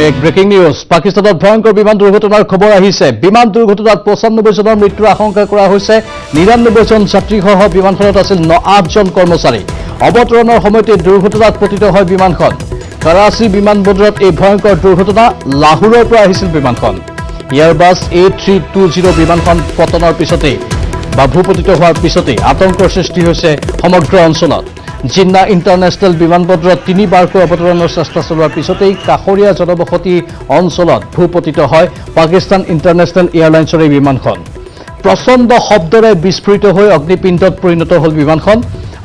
এক breaking news পাকিস্তানত ভয়ংকৰ বিমান দুৰ্ঘটনাৰ খবৰ আহিছে বিমান দুৰ্ঘটনাত 95 জনৰ মৃত্যুৰ আশংকা কৰা হৈছে 99 জন যাত্ৰীসহ বিমানখনত আছিল 8 জন কৰ্মচাৰী অৱতৰণৰ সময়তে দুৰ্ঘটনাত পতিত হয় বিমানখন কৰাচী বিমানবন্দৰত এই ভয়ংকৰ দুৰ্ঘটনা লাহোৰৰ পৰা আহিছিল বিমানখন এয়াৰবাছ A320 বিমানখন পতনৰ পিছতে বা ভূপতিত হোৱাৰ পিছতে আতংকৰ সৃষ্টি হৈছে সমগ্ৰ অঞ্চলত জিন্না ইণ্টাৰনেশ্যনেল বিমানবন্দৰত 3 বাৰকৈ অৱতৰণৰ চেষ্টা চলোৱাৰ পিছতেই কাষৰীয়া জনবসতি অঞ্চলত ভূপতিত হয় পাকিস্তান ইণ্টাৰনেশ্যনেল এয়াৰলাইন্সৰ এই বিমানখন প্ৰচণ্ড শব্দৰে বিস্ফোৰিত হৈ অগ্নিপিণ্ডত পৰিণত হ'ল বিমানখন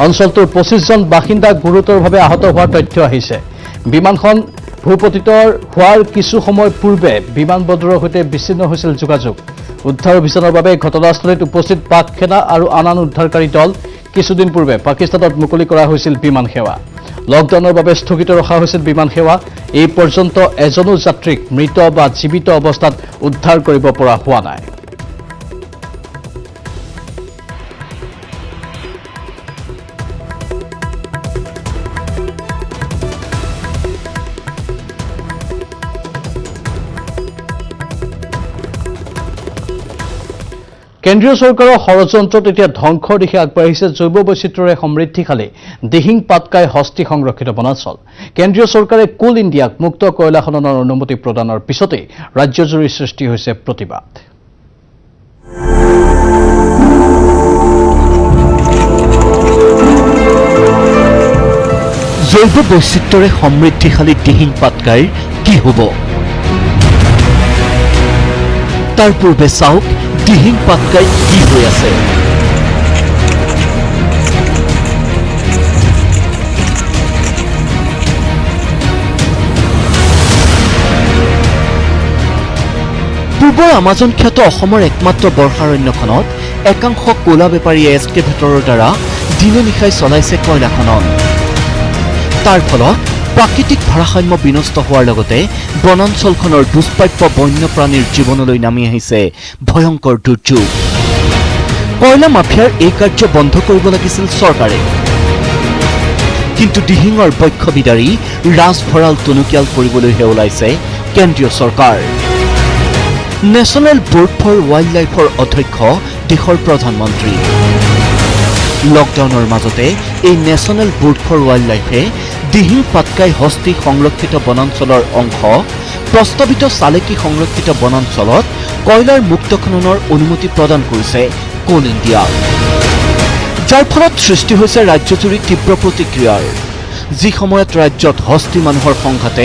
অঞ্চলটোৰ 25 জন বাসিন্দা গুৰুতৰভাৱে আহত হোৱাৰ তথ্য আহিছে বিমানখন ভূপতিত হোৱাৰ কিছু সময় পূৰ্বে বিমানবন্দৰৰ সৈতে বিচ্ছিন্ন হৈছিল যোগাযোগ উদ্ধাৰ অভিযানৰ বাবে ঘটনাস্থলীত উপস্থিত পাক সেনা আৰু আন উদ্ধাৰকাৰী দল কিছুদিন পূৰ্বে পাকিস্তানত মুকলি কৰা হৈছিল বিমান সেৱা লকডাউনৰ বাবে স্থগিত ৰখা হৈছিল বিমান সেৱা এই পৰ্যন্ত এজনো যাত্ৰীক মৃত বা জীৱিত অৱস্থাত উদ্ধাৰ কৰিব পৰা হোৱা নাই কেন্দ্ৰীয় চৰকাৰৰ ষড়যন্ত্ৰত এতিয়া ধ্বংসৰ দিশে আগবাঢ়িছে জৈৱ বৈচিত্ৰ্যৰে সমৃদ্ধিশালী দিহিং পাটকাই হস্তি সংৰক্ষিত বনাঞ্চল কেন্দ্ৰীয় চৰকাৰে কোল ইণ্ডিয়াক মুক্ত কয়লা খননৰ অনুমতি প্ৰদানৰ পিছতে ৰাজ্যজুৰি সৃষ্টি হৈছে প্ৰতিবাদ জৈৱ বৈচিত্ৰ্যৰে সমৃদ্ধিশালী দিহিং পাটকাইৰ কি হ'ব তাৰ পূৰ্বে চাওক দিহিং পাটকাই কি হৈ আছে পূৰ্বৰ আমাজন খ্যাত অসমৰ একমাত্ৰ বৰ্ষাৰণ্যখনত একাংশ কোলা বেপাৰী এক্সকেভেটৰৰ দ্বাৰা দিনে নিশাই চলাইছে কয়লা খনন তাৰ ফলত প্ৰাকৃতিক ভাৰসাম্য বিনষ্ট হোৱাৰ লগতে বনাঞ্চলখনৰ দুষ্প্ৰাপ্য বন্যপ্ৰাণীৰ জীৱনলৈ নামি আহিছে ভয়ংকৰ দুৰ্যোগ কয়লা মাফিয়াৰ এই কাৰ্য বন্ধ কৰিব লাগিছিল চৰকাৰে কিন্তু দিহিঙৰ বক্ষ বিদাৰি ৰাজভঁৰাল টনকিয়াল কৰিবলৈহে ওলাইছে কেন্দ্ৰীয় চৰকাৰ নেশ্যনেল বোৰ্ড ফৰ ৱাইল্ড লাইফৰ অধ্যক্ষ দেশৰ প্ৰধানমন্ত্ৰী লকডাউনৰ মাজতে এই নেশ্যনেল বোৰ্ড ফৰ ৱাইল্ড লাইফে দিহিং পাটকাই হস্তি সংৰক্ষিত বনাঞ্চলৰ অংশ প্ৰস্তাৱিত চালেকি সংৰক্ষিত বনাঞ্চলত কয়লাৰ মুক্ত খননৰ অনুমতি প্ৰদান কৰিছে কোল ইণ্ডিয়া যাৰ ফলত সৃষ্টি হৈছে ৰাজ্যজুৰি তীব্ৰ প্ৰতিক্ৰিয়াৰ যি সময়ত ৰাজ্যত হস্তি মানুহৰ সংঘাতে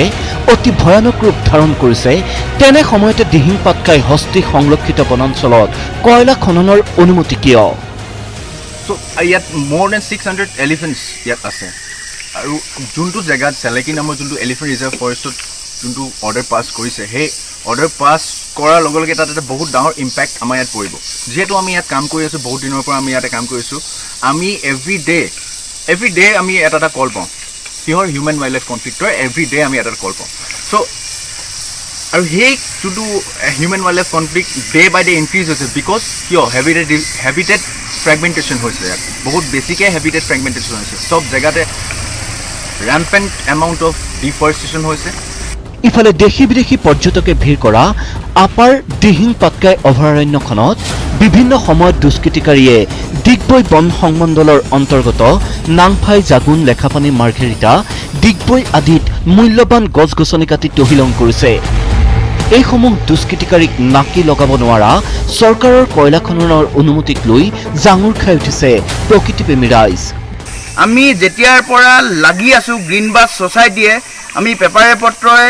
অতি ভয়ানক ৰূপ ধাৰণ কৰিছে তেনে সময়তে দিহিং পাটকাই হস্তি সংৰক্ষিত বনাঞ্চলত কয়লা খননৰ অনুমতি কিয় ইয়াত more than 600 এলিফেণ্টছ ইয়াত আছে আৰু যোনটো জেগাত চালেকি নামৰ যোনটো এলিফেণ্ট ৰিজাৰ্ভ ফৰেষ্টত যোনটো অৰ্ডাৰ পাছ কৰিছে সেই অৰ্ডাৰ পাছ কৰাৰ লগে লগে তাত এটা বহুত ডাঙৰ ইম্পেক্ট আমাৰ ইয়াত পৰিব যিহেতু আমি ইয়াত কাম কৰি আছোঁ বহুত দিনৰ পৰা আমি ইয়াতে কাম কৰিছোঁ আমি এভৰি ডে আমি এটা কল পাওঁ কিহৰ হিউমেন ৱাইল্ড লাইফ কনফ্লিক্টৰ এভৰি ডে আমি এটা কল পাওঁ চ' আৰু সেই যোনটো human wildlife conflict day by day increase হৈছে বিকজ কিয় হেবিটেট ফ্ৰেগমেণ্টেশ্যন হৈছে ইয়াত বহুত বেছিকৈ হেবিটেট ফ্ৰেগমেণ্টেশ্যন হৈছে চব জেগাতে rampant amount of deforestation হৈছে ইফালে দেশী বিদেশী পৰ্যটকে ভিৰ কৰা আপাৰ দিহিং পাটকাই অভয়াৰণ্যখনত বিভিন্ন সময়ত দুষ্কৃতিকাৰীয়ে দিগবৈ বন সংমণ্ডলৰ অন্তৰ্গত নাংফাই জাগুন লেখাপানী মাৰ্ঘেৰিটা দিগবৈ আদিত মূল্যৱান গছ গছনি কাটি তহিলং কৰিছে এইসমূহ দুষ্কৃতিকাৰীক নাকি লগাব নোৱাৰা চৰকাৰৰ কয়লা খননৰ অনুমতিক লৈ জাঙুৰ খাই উঠিছে প্ৰকৃতিপ্ৰেমী ৰাইজ আমি যেতিয়াৰ পৰা লাগি আছোঁ গ্ৰীণ বাছ ছ'চাইটিয়ে আমি পেপাৰে পত্ৰই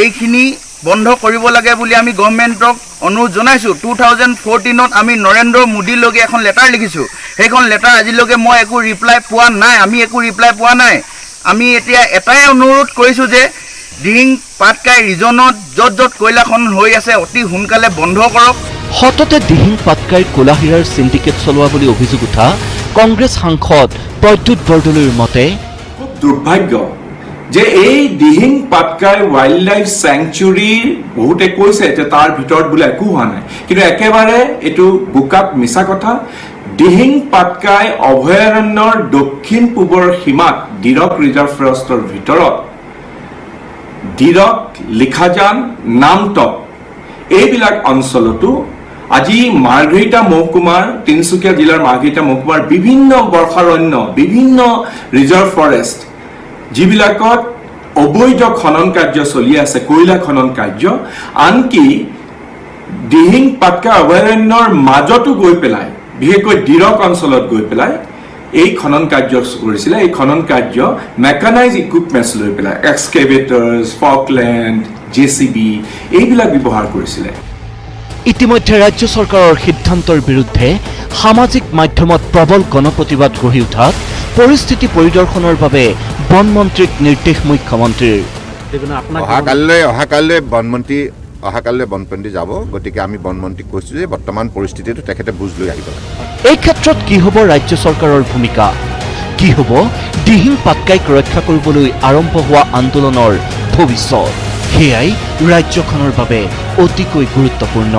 এইখিনি বন্ধ কৰিব লাগে বুলি আমি গভৰ্ণমেণ্টক অনুৰোধ জনাইছোঁ 2014ত আমি নৰেন্দ্ৰ মোদীলৈকে এখন লেটাৰ লিখিছোঁ সেইখন লেটাৰ আজিলৈকে মই একো ৰিপ্লাই পোৱা নাই আমি এতিয়া এটাই অনুৰোধ কৰিছোঁ যে দিহিং পাটকাই ৰিজনত য'ত কয়লা খনন হৈ আছে অতি সোনকালে বন্ধ কৰক সততে দিহিং পাটকাইৰ কোলাহীৰাৰ চিণ্ডিকেট চলোৱা বুলি অভিযোগ উঠা কংগ্ৰেছ সাংসদ প্ৰদ্যুৎ বৰদলৈৰ মতে খুব দুৰ্ভাগ্য যে এই দিহিং পাটকাই ৱাইল্ড লাইফ চেংচুৰীৰ বহুতে কৈছে যে তাৰ ভিতৰত বোলে একো হোৱা নাই কিন্তু একেবাৰে এইটো বুকাত মিছা কথা দিহিং পাটকাই অভয়াৰণ্যৰ দক্ষিণ পূবৰ সীমাত ডিৰক ৰিজাৰ্ভ ফৰেষ্টৰ ভিতৰত দিৰক, লিখাজান, নামটক এইবিলাক অঞ্চলতো আজি মাৰ্ঘেৰিটা মহকুমাৰ, তিনিচুকীয়া জিলাৰ মাৰ্ঘেৰিটা মহকুমাৰ বিভিন্ন বৰ্ষাৰণ্য, বিভিন্ন ৰিজাৰ্ভ ফৰেষ্ট যিবিলাকত অবৈধ খনন কাৰ্য চলি আছে, কয়লা খনন কাৰ্য, আনকি দিহিং পাটকা অভয়াৰণ্যৰ মাজতো গৈ পেলাই, বিশেষকৈ দিৰক অঞ্চলত গৈ পেলাই এই খনন কাৰ্য কৰিছিলে। এই খনন কাৰ্য মেকানাইজ ইকুইপমেণ্টছ লৈ পেলাই এক্সকেভেটৰ্ছ, ফকলেণ্ড, JCB এইবিলাক ব্যৱহাৰ কৰিছিলে। ইতিমধ্যে ৰাজ্য চৰকাৰৰ সিদ্ধান্তৰ বিৰুদ্ধে সামাজিক মাধ্যমত প্ৰবল গণপ্ৰতিবাদ গঢ়ি উঠাত পৰিস্থিতি পৰিদৰ্শনৰ বাবে বন মন্ত্ৰীক নিৰ্দেশ মুখ্যমন্ত্ৰীৰ। অহাকালৈ বনমন্ত্ৰী যাব, গতিকে আমি বনমন্ত্ৰীক কৈছোঁ যে বৰ্তমান পৰিস্থিতিটো তেখেতে বুজ লৈ আহিব লাগে। এই ক্ষেত্ৰত কি হ'ব ৰাজ্য চৰকাৰৰ ভূমিকা, কি হ'ব দিহিং পাটকাইক ৰক্ষা কৰিবলৈ আৰম্ভ হোৱা আন্দোলনৰ ভৱিষ্যত, সেয়াই ৰাজ্যখনৰ বাবে অতিকৈ গুৰুত্বপূৰ্ণ।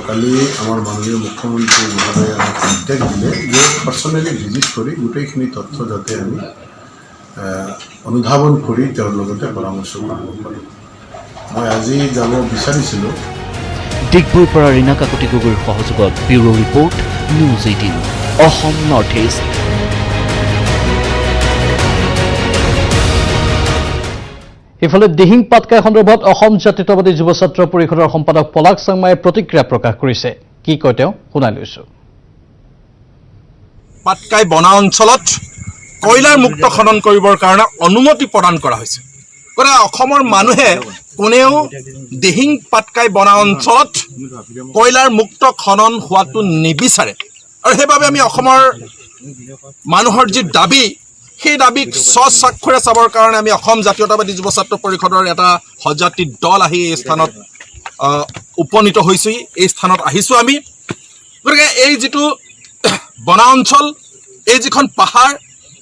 কালি আমাৰ মাননীয় মুখ্যমন্ত্ৰী মহোদয়ে আমাক নিৰ্দেশ দিলে যে পাৰ্চনেলি ভিজিট কৰি গোটেইখিনি তথ্য যাতে আমি অনুধাৱন কৰি তেওঁৰ লগতে পৰামৰ্শ কৰিব পাৰোঁ। মই আজি যাব বিচাৰিছিলোঁ। ডিগবৈৰ পৰা ৰীনা কাকতি গগৈৰ সহযোগত bureau report, news 18 Assam north east. ইফালে দিহিং পাটকাই সন্দৰ্ভত অসম জাতীয়তাবাদী যুৱ ছাত্ৰ পৰিষদৰ সম্পাদক পলাশ চাংমাই প্ৰতিক্ৰিয়া প্ৰকাশ কৰিছে। কি কয় তেওঁ শুনাই লৈছো। পাটকাই বনা অঞ্চলত কয়লাৰ মুক্ত খনন কৰিবৰ কাৰণে অনুমতি প্ৰদান কৰা হৈছে। গতিকে অসমৰ মানুহে কোনেও দিহিং পাটকাই বনা অঞ্চলত কয়লাৰ মুক্ত খনন হোৱাটো নিবিচাৰে, আৰু সেইবাবে আমি অসমৰ মানুহৰ যি দাবী, সেই দাবীক স্বস্বাক্ষৰে চাবৰ কাৰণে আমি অসম জাতীয়তাবাদী যুৱ ছাত্ৰ পৰিষদৰ এটা সজাতি দল আহি এই স্থানত উপনীত হৈছোঁ, এই স্থানত আহিছোঁ আমি। গতিকে এই যিটো বনা অঞ্চল, এই যিখন পাহাৰ,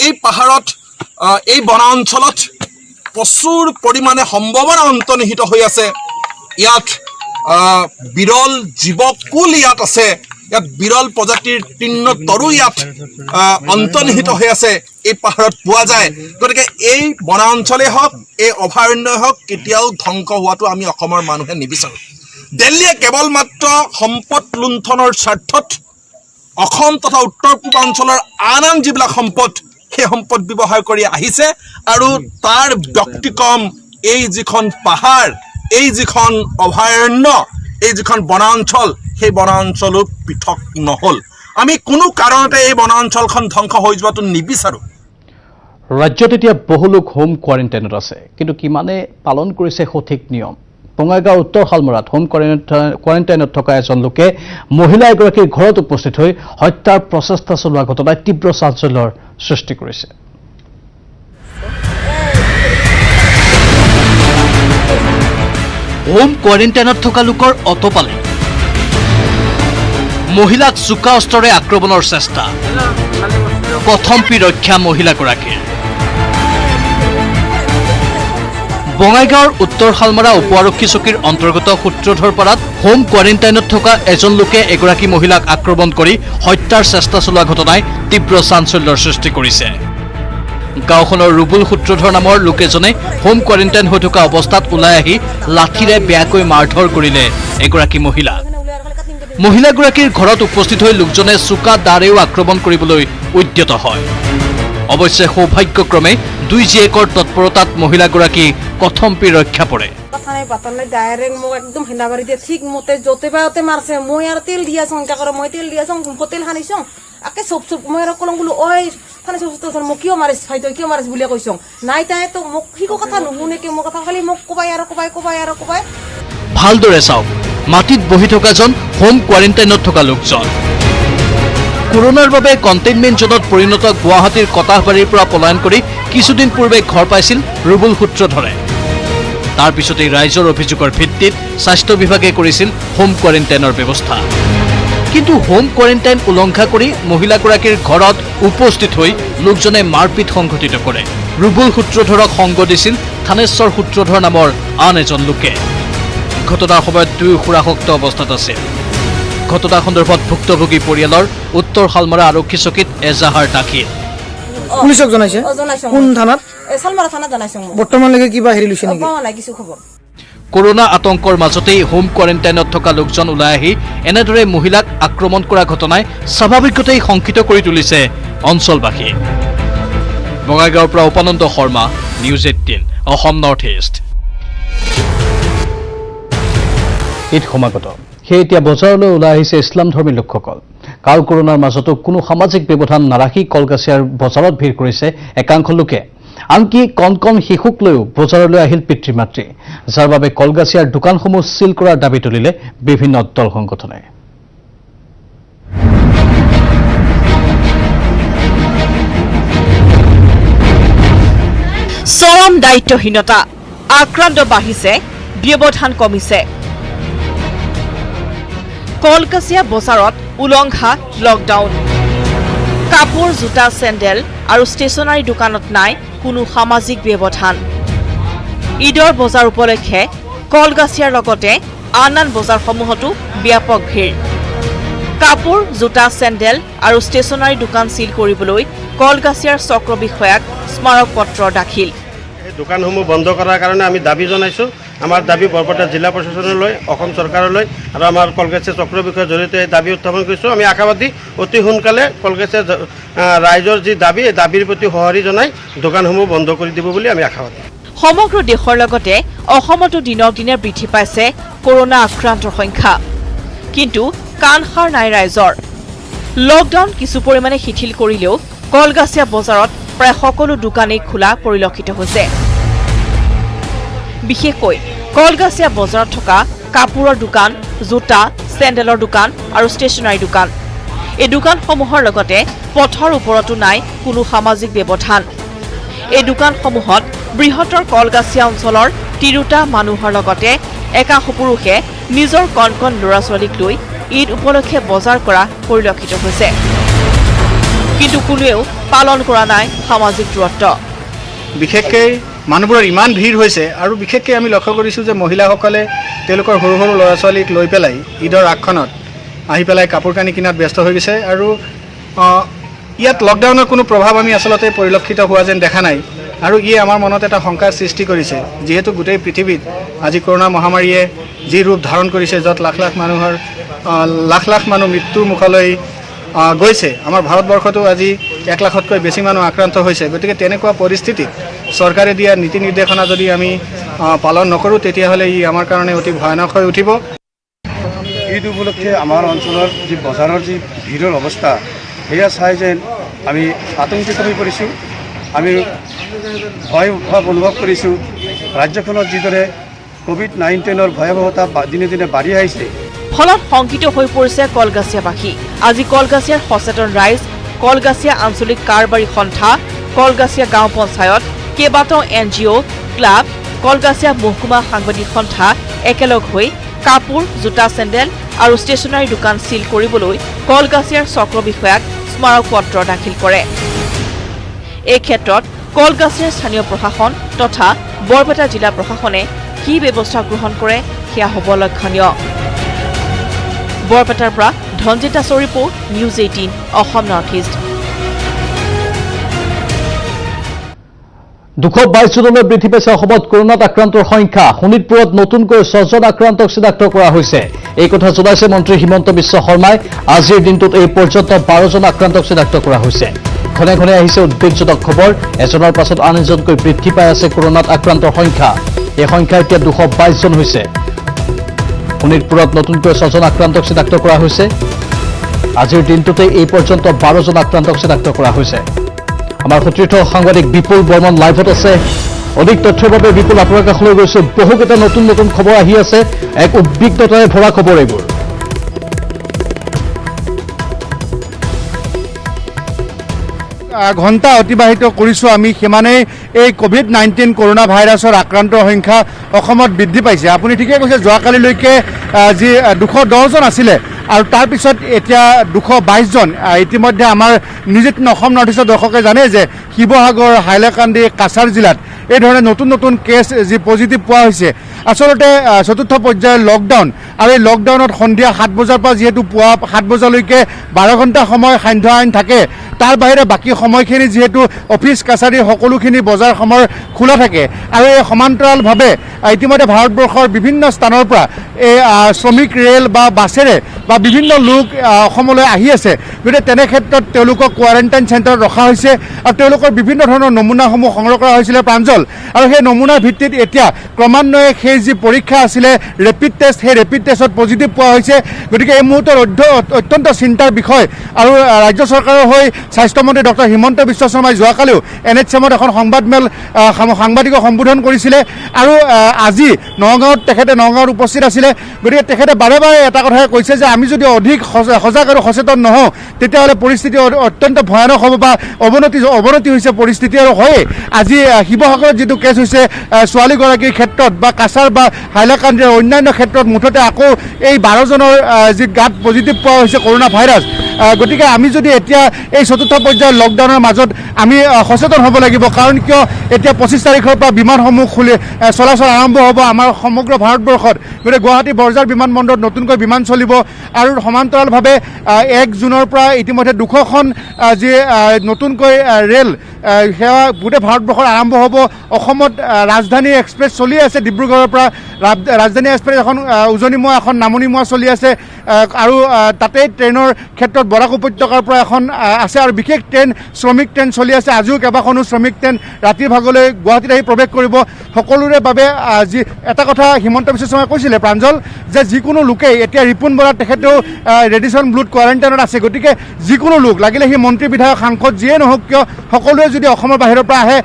এই পাহাৰত এই বনা অঞ্চলত প্ৰচুৰ পৰিমাণে সম্ভাৱনা অন্তৰ্নিহিত হৈ আছে। ইয়াত বিৰল জীৱকুল ইয়াত আছে, ইয়াত বিৰল প্ৰজাতিৰ তৃণ তৰু ইয়াত অন্তৰ্নিহিত হৈ আছে, এই পাহাৰত পোৱা যায়। গতিকে এই বনা অঞ্চলেই হওক, এই অভয়াৰণ্যই হওক, কেতিয়াও ধ্বংস হোৱাটো আমি অসমৰ মানুহে নিবিচাৰোঁ। দিল্লীয়ে কেৱল মাত্ৰ সম্পদ লুণ্ঠনৰ স্বাৰ্থত অসম তথা উত্তৰ পূৰ্বাঞ্চলৰ আন আন যিবিলাক সম্পদ, সেই সম্পদ ব্যৱহাৰ কৰি আহিছে, আৰু তাৰ ব্যক্তিক্ৰম এই যিখন পাহাৰ, এই যিখন অভয়াৰণ্য, এই যিখন বনাঞ্চল, সেই বনাঞ্চলো পৃথক নহ'ল। আমি কোনো কাৰণতে এই বনাঞ্চলখন ধ্বংস হৈ যোৱাটো নিবিচাৰোঁ। ৰাজ্যত এতিয়া বহু লোক হোম কোৱাৰেণ্টাইনত আছে, কিন্তু কিমানে পালন কৰিছে সঠিক নিয়ম? বঙাইগাঁও উত্তৰ শালমৰাত হোম কোৱাৰেণ্টাইনত থকা এজন লোকে মহিলা এগৰাকীৰ ঘৰত উপস্থিত হৈ হত্যাৰ প্ৰচেষ্টা চলোৱা ঘটনাই তীব্ৰ চাঞ্চল্যৰ সৃষ্টি কৰিছে। হোম কোৱাৰেণ্টাইনত থকা লোকৰ অতপালে মহিলাক চোকা অস্ত্ৰৰে আক্ৰমণৰ চেষ্টা, কথম্পি ৰক্ষা মহিলাগৰাকীৰ। বঙাইগাঁৱৰ উত্তৰ শালমৰা উপ আৰক্ষী চকীৰ অন্তৰ্গত সূত্ৰধৰপাৰাত হোম কোৱাৰেণ্টাইনত থকা এজন লোকে এগৰাকী মহিলাক আক্ৰমণ কৰি হত্যাৰ চেষ্টা চলোৱা ঘটনাই তীব্ৰ চাঞ্চল্যৰ সৃষ্টি কৰিছে। গাঁওখনৰ ৰুবুল সূত্ৰধৰ নামৰ লোক এজনে হোম কোৱাৰেণ্টাইন হৈ থকা অৱস্থাত ওলাই আহি লাঠিৰে বেয়াকৈ মাৰধৰ কৰিলে এগৰাকী মহিলা। মহিলাগৰাকীৰ ঘৰত উপস্থিত হৈ লোকজনে চোকা দাৰেও আক্ৰমণ কৰিবলৈ উদ্যত হয়। অৱশ্যে সৌভাগ্যক্ৰমে দুই জীয়েকৰ তৎপৰতাত মহিলাগৰাকী কথম্পি ৰক্ষা পৰে। ডাইৰেক্ট মোক একদম হেন্দাবাৰী দিয়ে ঠিক মতে য'তে পাওঁতে মাৰছে। মই আৰু তেল দি আছোঁ, এনেকৈ কৰে মই তেল দি আছোঁ, হোটেল সানিছোঁ, আকে চব মই আৰু কলম বোলো ঐ সানিছোঁ মোক কিয় মাৰিছ ভাই, তই কিয় মাৰিছ বুলিয়ে কৈছোঁ। নাই তাই তো মোক সিকো কথা নুশুনে, কি মোৰ কথা খালি মোক কোবাই আৰু কোবাই কোবাই আৰু কোবাই। ভালদৰে চাওক, মাটিত বহি থকাজন হোম কোৱাৰেণ্টাইনত থকা লোকজন। কৰোনাৰ বাবে কণ্টেইনমেণ্ট জোনত পৰিণত গুৱাহাটীৰ কটাহবাৰীৰ পৰা পলায়ন কৰি কিছুদিন পূৰ্বে ঘৰ পাইছিল ৰুবুল সূত্ৰধৰে। তাৰ পিছতেই ৰাইজৰ অভিযোগৰ ভিত্তিত স্বাস্থ্য বিভাগে কৰিছিল হোম কোৱাৰেণ্টাইনৰ ব্যৱস্থা। কিন্তু হোম কোৱাৰেণ্টাইন উলংঘা কৰি মহিলাগৰাকীৰ ঘৰত উপস্থিত হৈ লোকজনে মাৰপিট সংঘটিত কৰে। ৰুবুল সূত্ৰধৰক সংগ দিছিল থানেশ্বৰ সূত্ৰধৰ নামৰ আন এজন লোকে। ঘটনাৰ সময়ত দুয়ো সুৰাসক্ত অৱস্থাত আছিল। ঘটনা সন্দৰ্ভত ভুক্তভোগী পৰিয়ালৰ উত্তৰ শালমৰা আৰক্ষী চকীত এজাহাৰ দাখিল। পুলিচক জনাইছে জনাইছোঁ কোন থানাত চালমাৰা থানাত জনাইছোঁ মই বৰ্তমানলৈকে কিবা হেৰি লৈছে নেকি পোৱা নাই কিছু খবৰ কৰোনা আতংকৰ মাজতেই হোম কোৱাৰেণ্টাইনত থকা লোকজন ওলাই আহি এনেদৰে মহিলাক আক্ৰমণ কৰা ঘটনাই স্বাভাৱিকতেই শংকিত কৰি তুলিছে অঞ্চলবাসী বঙাইগাঁৱৰ পৰা Upananda Sharma news 18 Assam north east Eid সমাগত সেয়ে এতিয়া বজাৰলৈ ওলাই আহিছে ইছলাম ধৰ্মী লোকসকল কাল কৰোনাৰ মাজতো কোনো সামাজিক ব্যৱধান নাৰাখি কলগাছিয়াৰ বজাৰত ভিৰ কৰিছে একাংশ লোকে আনকি কণ কণ শিশুক লৈও বজাৰলৈ আহিল পিতৃ মাতৃ যাৰ বাবে কলগাছিয়াৰ দোকানসমূহ চিল কৰাৰ দাবী তুলিলে বিভিন্ন দল সংগঠনে চৰম দায়িত্বহীনতা আক্ৰান্ত বাঢ়িছে ব্যৱধান কমিছে কলকাছিয়া বজাৰত উলংঘা লকডাউন কাপোৰ জোতা চেণ্ডেল আৰু ষ্টেচনাৰী দোকানত নাই কোনো সামাজিক ব্যৱধান ঈদৰ বজাৰ উপলক্ষে কলগাছিয়াৰ লগতে আন আন বজাৰসমূহতো ব্যাপক ভিৰ কাপোৰ জোতা চেণ্ডেল আৰু ষ্টেচনাৰী দোকান চিল কৰিবলৈ কলগাছিয়াৰ চক্ৰ বিষয়াক স্মাৰক পত্ৰ দাখিল দোকানসমূহ বন্ধ কৰাৰ কাৰণে আমি দাবী জনাইছোঁ আমাৰ দাবী বৰপেটা জিলা প্ৰশাসনলৈ অসম চৰকাৰলৈ আৰু আমাৰ কলগাছিয়া চক্ৰ বিষয়াৰ জৰিয়তে এই দাবী উত্থাপন কৰিছোঁ আমি আশাবাদী অতি সোনকালে কলগাছিয়া ৰাইজৰ যি দাবী এই দাবীৰ প্ৰতি সঁহাৰি জনাই দোকানসমূহ বন্ধ কৰি দিব বুলি আমি আশাবাদী সমগ্ৰ দেশৰ লগতে অসমতো দিনক দিনে বৃদ্ধি পাইছে কৰোনা আক্ৰান্তৰ সংখ্যা কিন্তু কাণসাৰ নাই ৰাইজৰ লকডাউন কিছু পৰিমাণে শিথিল কৰিলেও কলগাছিয়া বজাৰত প্ৰায় সকলো দোকানেই খোলা পৰিলক্ষিত হৈছে বিশেষকৈ কলগাছিয়া বজাৰত থকা কাপোৰৰ দোকান জোতা চেণ্ডেলৰ দোকান আৰু ষ্টেচনাৰী দোকান এই দোকানসমূহৰ লগতে পথৰ ওপৰতো নাই কোনো সামাজিক ব্যৱধান এই দোকানসমূহত বৃহত্তৰ কলগাছিয়া অঞ্চলৰ তিৰোতা মানুহৰ লগতে একাংশ পুৰুষে নিজৰ কণ কণ ল'ৰা ছোৱালীক লৈ ঈদ উপলক্ষে বজাৰ কৰা পৰিলক্ষিত হৈছে কিন্তু কোনেও পালন কৰা নাই সামাজিক দূৰত্ব বিশেষকৈ মানুহবোৰৰ ইমান ভিৰ হৈছে আৰু বিশেষকৈ আমি লক্ষ্য কৰিছোঁ যে মহিলাসকলে তেওঁলোকৰ সৰু সৰু ল'ৰা ছোৱালীক লৈ পেলাই ঈদৰ আগখনত আহি পেলাই কাপোৰ কানি কিনাত ব্যস্ত হৈ গৈছে আৰু ইয়াত লকডাউনৰ কোনো প্ৰভাৱ আমি আচলতে পৰিলক্ষিত হোৱা যেন দেখা নাই আৰু ইয়ে আমাৰ মনত এটা শংকাৰ সৃষ্টি কৰিছে যিহেতু গোটেই পৃথিৱীত আজি কৰোনা মহামাৰীয়ে যি ৰূপ ধাৰণ কৰিছে য'ত লাখ লাখ মানুহ মৃত্যুৰ মুখলৈ গৈছে আমাৰ ভাৰতবৰ্ষতো আজি 1 লাখতকৈ বেছি মানুহ আক্ৰান্ত হৈছে গতিকে তেনেকুৱা পৰিস্থিতিত চৰকাৰে দিয়া নীতি নিৰ্দেশনা যদি আমি পালন নকৰোঁ তেতিয়াহ'লে ই আমাৰ কাৰণে অতি ভয়ানক হৈ উঠিব ঈদ উপলক্ষে আমাৰ অঞ্চলৰ যি বজাৰৰ যি ভিৰৰ অৱস্থা সেয়া চাই যেন আমি আতংকিত হৈ পৰিছোঁ আমি ভয় অনুভৱ কৰিছোঁ ৰাজ্যখনত যিদৰে কোভিড-19ৰ ভয়াৱহতা দিনে দিনে বাঢ়ি আহিছে ফলত শংকিত হৈ পৰিছে কলগাছিয়াবাসী আজি কলগাছিয়াৰ সচেতন ৰাইজ কলগাছিয়া আঞ্চলিক কাৰবাৰী সন্থা কলগাছিয়া গাঁও পঞ্চায়ত কেইবাটাও NGO ক্লাব কলগাছিয়া মহকুমা সাংবাদিক সন্থা একেলগ হৈ কাপোৰ জোতা চেণ্ডেল আৰু ষ্টেচনাৰী দোকান চিল কৰিবলৈ কলগাছিয়াৰ চক্ৰ বিষয়াক স্মাৰক পত্ৰ দাখিল কৰে এই ক্ষেত্ৰত কলগাছিয়াৰ স্থানীয় প্ৰশাসন তথা বৰপেটা জিলা প্ৰশাসনে কি ব্যৱস্থা গ্ৰহণ কৰে সেয়া হ'ব লক্ষণীয় বৰপেটাৰ পৰা ধনজিতা চৰিপো নিউজ 18 অসম নৰ্থ ইষ্ট 222 জনলৈ বৃদ্ধি পাইছে অসমত কৰোনাত আক্ৰান্তৰ সংখ্যা শোণিতপুৰত নতুনকৈ 6 জন আক্ৰান্তক চিনাক্ত কৰা হৈছে এই কথা জনাইছে মন্ত্ৰী হিমন্ত বিশ্ব শৰ্মাই আজিৰ দিনটোত এই পৰ্যন্ত 12 জন আক্ৰান্তক চিনাক্ত কৰা হৈছে ঘনে ঘনে আহিছে উদ্বেগজনক খবৰ এজনৰ পাছত আন এজনকৈ বৃদ্ধি পাই আছে কৰোনাত আক্ৰান্তৰ সংখ্যা এই সংখ্যা এতিয়া 222 জন হৈছে শোণিতপুৰত নতুনকৈ 6 জন আক্ৰান্তক চিনাক্ত কৰা হৈছে আজিৰ দিনটোতে এই পৰ্যন্ত 12 জন আক্ৰান্তক চিনাক্ত কৰা হৈছে আমাৰ সতীৰ্থ সাংবাদিক বিপুল বৰ্মন লাইভত আছে অধিক তথ্যৰ বাবে বিপুল আপোনাৰ কাষলৈ গৈছে বহুকেইটা নতুন খবৰ আহি আছে এক উদ্বিগ্নতাৰে ভৰা খবৰ এইবোৰ ঘণ্টা অতিবাহিত কৰিছোঁ আমি সিমানেই এই কোভিড-19 কৰোনা ভাইৰাছৰ আক্ৰান্তৰ সংখ্যা অসমত বৃদ্ধি পাইছে আপুনি ঠিকেই কৈছে যোৱাকালিলৈকে যি 210 জন আছিলে আৰু তাৰপিছত এতিয়া 222 জন ইতিমধ্যে আমাৰ নিউজ 18 অসম নৰ্থ ইষ্টৰ দৰ্শকে জানে যে শিৱসাগৰ হাইলাকান্দি কাছাৰ জিলাত এই ধৰণে নতুন কেছ যি পজিটিভ পোৱা হৈছে আচলতে চতুৰ্থ পৰ্যায়ৰ লকডাউন আৰু এই লকডাউনত সন্ধিয়া 7 বজাৰ পৰা যিহেতু পুৱা 7 বজালৈকে 12 ঘণ্টা সময় সান্ধ্য আইন থাকে তাৰ বাহিৰে বাকী সময়খিনি যিহেতু অফিচ কাছাৰী সকলোখিনি বজাৰ সমাৰ খোলা থাকে আৰু এই সমান্তৰালভাৱে ইতিমধ্যে ভাৰতবৰ্ষৰ বিভিন্ন স্থানৰ পৰা এই শ্ৰমিক ৰেল বা বাছেৰে বা বিভিন্ন লোক অসমলৈ আহি আছে গতিকে তেনে ক্ষেত্ৰত তেওঁলোকক কোৱাৰেণ্টাইন চেণ্টাৰত ৰখা হৈছে আৰু তেওঁলোকৰ বিভিন্ন ধৰণৰ নমুনাসমূহ সংগ্ৰহ কৰা হৈছিলে প্ৰাঞ্জল আৰু সেই নমুনাৰ ভিত্তিত এতিয়া ক্ৰমান্বয়ে সেই যি পৰীক্ষা আছিলে ৰেপিড টেষ্ট সেই ৰেপিড টেষ্টত পজিটিভ পোৱা হৈছে গতিকে এই মুহূৰ্তত অত্যন্ত চিন্তাৰ বিষয় আৰু ৰাজ্য চৰকাৰৰ হৈ স্বাস্থ্যমন্ত্ৰী ডক্টৰ হিমন্ত বিশ্ব শৰ্মাই যোৱাকালিও NHMত এখন সাংবাদিকক সম্বোধন কৰিছিলে আৰু আজি নগাঁৱত তেখেতে নগাঁৱত উপস্থিত আছিলে গতিকে তেখেতে বাৰে বাৰে এটা কথাই কৈছে যে আমি যদি অধিক সজাগ আৰু সচেতন নহওঁ তেতিয়াহ'লে পৰিস্থিতি অত্যন্ত ভয়ানক হ'ব বা অৱনতি হৈছে পৰিস্থিতি আৰু হয়ে আজি শিৱসাগৰত যিটো কেছ হৈছে ছোৱালীগৰাকীৰ ক্ষেত্ৰত বা কাছাৰ বা হাইলাকান্দিৰ অন্যান্য ক্ষেত্ৰত মুঠতে আকৌ এই 12জনৰ যি গাত পজিটিভ পোৱা হৈছে কৰোণা ভাইৰাছ গতিকে আমি যদি এতিয়া এই চতুৰ্থ পৰ্যায়ৰ লকডাউনৰ মাজত আমি সচেতন হ'ব লাগিব কাৰণ কিয় এতিয়া 25 তাৰিখৰ পৰা বিমানসমূহ চলাচল আৰম্ভ হ'ব আমাৰ সমগ্ৰ ভাৰতবৰ্ষত গতিকে গুৱাহাটী বৰঝাৰ বিমানবন্দৰত নতুনকৈ বিমান চলিব আৰু সমান্তৰালভাৱে 1 জুনৰ পৰা ইতিমধ্যে 200খন যি নতুনকৈ ৰেল সেৱা গোটেই ভাৰতবৰ্ষত আৰম্ভ হ'ব অসমত ৰাজধানী এক্সপ্ৰেছ চলি আছে ডিব্ৰুগড়ৰ পৰা ৰাজধানী এক্সপ্ৰেছ এখন উজনিমুৱা এখন নামনিমুৱা চলি আছে আৰু তাতেই ট্ৰেইনৰ ক্ষেত্ৰত বৰাক উপত্যকাৰ পৰা এখন আছে আৰু বিশেষ ট্ৰেইন শ্ৰমিক ট্ৰেইন চলি আছে আজিও কেইবাখনো শ্ৰমিক ট্ৰেইন ৰাতিৰ ভাগলৈ গুৱাহাটীত আহি প্ৰৱেশ কৰিব সকলোৰে বাবে যি এটা কথা হিমন্ত বিশ্ব শৰ্মাই কৈছিলে প্ৰাঞ্জল যে যিকোনো লোকেই এতিয়া ৰিপুণ বৰা তেখেতেও ৰেডিশ্যন ব্লুত কোৱাৰেণ্টাইনত আছে গতিকে যিকোনো লোক লাগিলে সি মন্ত্ৰী বিধায়ক সাংসদ যিয়ে নহওক কিয় সকলোৱে যদি অসমৰ বাহিৰৰ পৰা আহে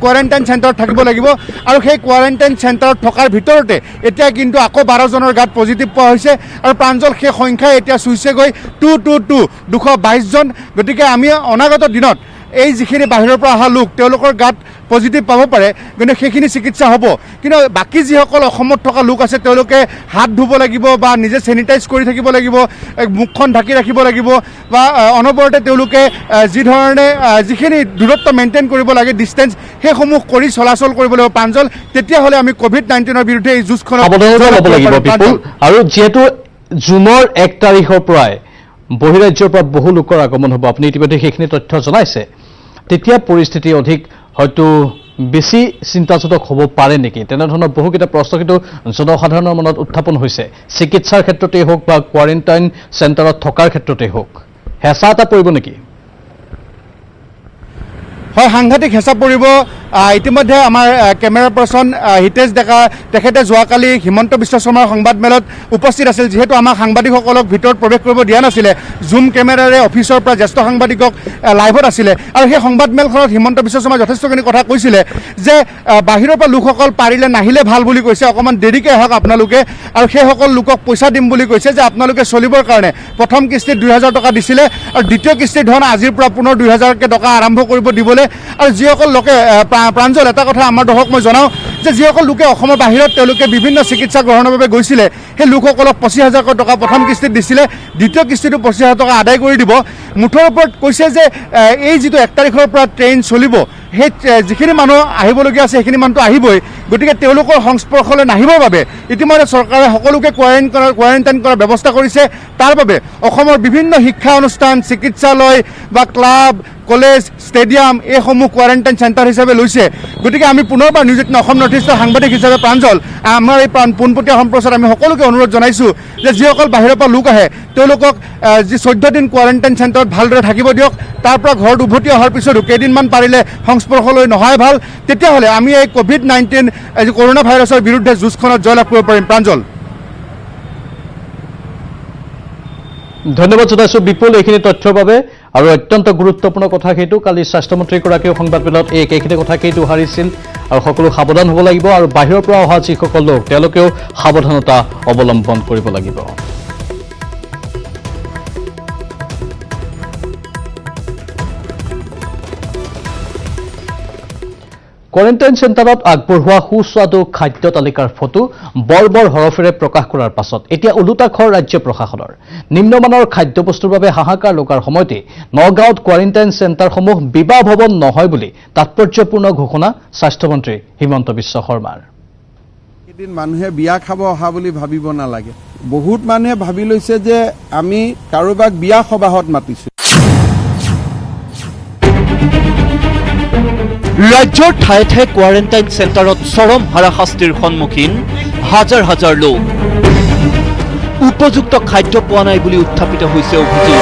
কোৱাৰেণ্টাইন চেণ্টাৰত থাকিব লাগিব আৰু সেই কোৱাৰেণ্টাইন চেণ্টাৰত থকাৰ ভিতৰতে এতিয়া কিন্তু আকৌ 12জনৰ গাত পজিটিভ পোৱা হৈছে আৰু প্ৰাঞ্জল সেই সংখ্যাই এতিয়া চুইছেগৈ 222জন গতিকে আমি অনাগত দিনত এই যিখিনি বাহিৰৰ পৰা অহা লোক তেওঁলোকৰ গাত পজিটিভ পাব পাৰে কিন্তু সেইখিনি চিকিৎসা হ'ব কিন্তু বাকী যিসকল অসমত থকা লোক আছে তেওঁলোকে হাত ধুব লাগিব বা নিজে চেনিটাইজ কৰি থাকিব লাগিব মুখখন ঢাকি ৰাখিব লাগিব বা অনবৰতে তেওঁলোকে যি ধৰণে যিখিনি দূৰত্ব মেইনটেইন কৰিব লাগে ডিষ্টেঞ্চ সেইসমূহ কৰি চলাচল কৰিব লাগিব প্ৰাঞ্জল তেতিয়াহ'লে আমি COVID-19ৰ বিৰুদ্ধে এই যুঁজখনত সাৱধানতা ল'ব লাগিব বিপুল আৰু যিহেতু জুনৰ 1 তাৰিখৰ পৰাই বহিৰাজ্যৰ পৰা বহু লোকৰ আগমন হ'ব আপুনি ইতিমধ্যে সেইখিনি তথ্য জনাইছে তেতিয়া পৰিস্থিতি অধিক হয়তো বেছি চিন্তাজনক হ'ব পাৰে নেকি তেনেধৰণৰ বহুকেইটা প্ৰশ্ন কিন্তু জনসাধাৰণৰ মনত উত্থাপন হৈছে চিকিৎসাৰ ক্ষেত্ৰতেই হওক বা কোৱাৰেণ্টাইন চেণ্টাৰত থকাৰ ক্ষেত্ৰতেই হওক হেঁচা এটা পৰিব নেকি হয় সাংঘাতিক হেঁচা পৰিব ইতিমধ্যে আমাৰ কেমেৰা পাৰ্চন হিতেশ ডেকা তেখেতে যোৱাকালি হিমন্ত বিশ্ব শৰ্মাৰ সংবাদমেলত উপস্থিত আছিল যিহেতু আমাক সাংবাদিকসকলক ভিতৰত প্ৰৱেশ কৰিব দিয়া নাছিলে জুম কেমেৰাৰে অফিচৰ পৰা জ্যেষ্ঠ সাংবাদিকক লাইভত আছিলে আৰু সেই সংবাদমেলখনত হিমন্ত বিশ্ব শৰ্মাই যথেষ্টখিনি কথা কৈছিলে যে বাহিৰৰ পৰা লোকসকল পাৰিলে নাহিলে ভাল বুলি কৈছে অকণমান দেৰিকৈ আহক আপোনালোকে আৰু সেইসকল লোকক পইচা দিম বুলি কৈছে যে আপোনালোকে চলিবৰ কাৰণে প্ৰথম কিস্তিত 2000 টকা দিছিলে আৰু দ্বিতীয় কিস্তিৰ ধন আজিৰ পৰা পুনৰ 2000 টকা আৰম্ভ কৰিব দিবলৈ আৰু যিসকল লোকে প্ৰাঞ্জল এটা কথা আমাৰ দৰ্শক মই জনাওঁ যে যিসকল লোকে অসমৰ বাহিৰত তেওঁলোকে বিভিন্ন চিকিৎসা গ্ৰহণৰ বাবে গৈছিলে সেই লোকসকলক 25,000 টকা প্ৰথম কিস্তিত দিছিলে দ্বিতীয় কিস্তিটো 25,000 টকা আদায় কৰি দিব মুঠৰ ওপৰত কৈছে যে এই যিটো 1 তাৰিখৰ পৰা ট্ৰেইন চলিব সেই যিখিনি মানুহ আহিবলগীয়া আছে সেইখিনি মানুহটো আহিবই গতিকে তেওঁলোকৰ সংস্পৰ্শলৈ নাহিবৰ বাবে ইতিমধ্যে চৰকাৰে সকলোকে কোৱাৰেণ্টাইন কৰাৰ ব্যৱস্থা কৰিছে তাৰ বাবে অসমৰ বিভিন্ন শিক্ষা অনুষ্ঠান চিকিৎসালয় বা ক্লাব কলেজ ষ্টেডিয়াম এইসমূহ কোৱাৰেণ্টাইন চেণ্টাৰ হিচাপে লৈছে গতিকে আমি পুনৰবাৰ নিউজ 18 অসম নৰ্থ ইষ্টৰ সাংবাদিক হিচাপে প্ৰাঞ্জল আমাৰ এই পোনপটীয়া সম্প্ৰচাৰ আমি সকলোকে অনুৰোধ জনাইছোঁ যে যিসকল বাহিৰৰ পৰা লোক আহে তেওঁলোকক যি 14 দিন কোৱাৰেণ্টাইন চেণ্টাৰত ভালদৰে থাকিব দিয়ক তাৰ পৰা ঘৰত উভতি অহাৰ পিছতো কেইদিনমান পাৰিলে সংস্পৰ্শলৈ নহয় ভাল তেতিয়াহ'লে আমি এই COVID-19 কৰোণা ভাইৰাছৰ বিৰুদ্ধে যুঁজখনত জয়লাভ কৰিব পাৰিম প্ৰাঞ্জল ধন্যবাদ জনাইছোঁ বিপুল এইখিনি তথ্যৰ বাবে আৰু অত্যন্ত গুৰুত্বপূৰ্ণ কথা সেইটো কালি স্বাস্থ্যমন্ত্ৰীগৰাকীও সংবাদমেলত এই একেখিনি কথাকেই দোহাৰিছিল আৰু সকলো সাৱধান হ'ব লাগিব আৰু বাহিৰৰ পৰা অহা যিসকল লোক তেওঁলোকেও সাৱধানতা অৱলম্বন কৰিব লাগিব কোৱাৰেণ্টাইন চেণ্টাৰত আগবঢ়োৱা সুস্বাদু খাদ্য তালিকাৰ ফটো বৰ হৰফেৰে প্ৰকাশ কৰাৰ পাছত এতিয়া ওলোটাখৰ ৰাজ্য প্ৰশাসনৰ নিম্নমানৰ খাদ্যবস্তুৰ বাবে হাহাকাৰ লগাৰ সময়তে নগাঁৱত কোৱাৰেণ্টাইন চেণ্টাৰসমূহ বিবাহ ভৱন নহয় বুলি তাৎপৰ্যপূৰ্ণ ঘোষণা স্বাস্থ্যমন্ত্ৰী হিমন্ত বিশ্ব শৰ্মাৰ এদিন মানুহে বিয়া খাব অহা বুলি ভাবিব নালাগে বহুত মানুহে ভাবি লৈছে যে আমি কাৰোবাক বিয়া সবাহত মাতিছো ৰাজ্যৰ ঠায়ে ঠায়ে কোৱাৰেণ্টাইন চেণ্টাৰত চৰম হাৰাশাস্তিৰ সন্মুখীন হাজাৰ হাজাৰ লোক। উপযুক্ত খাদ্য পোৱা নাই বুলি উত্থাপিত হৈছে অভিযোগ।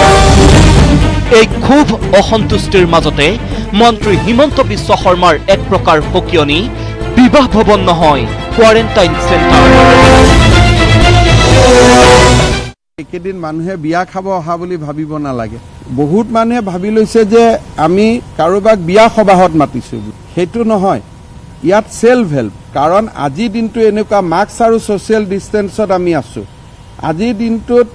এই ক্ষোভ অসন্তুষ্টিৰ মাজতে মন্ত্ৰী হিমন্ত বিশ্ব শৰ্মাৰ এক প্ৰকাৰ সকিয়নি, বিবাহ ভৱন নহয় কোৱাৰেণ্টাইন চেণ্টাৰ। একেদিন মানুহে বিয়া খাব অহা বুলি ভাবিব নালাগে। বহুত মানুহে ভাবি লৈছে যে আমি কাৰোবাক বিয়া সবাহত মাতিছোঁ, সেইটো নহয়। ইয়াত সেলফ হেল্প, কাৰণ আজিৰ দিনটো এনেকুৱা মাস্ক আৰু ছ'চিয়েল ডিষ্টেন্সত আমি আছোঁ। আজিৰ দিনটোত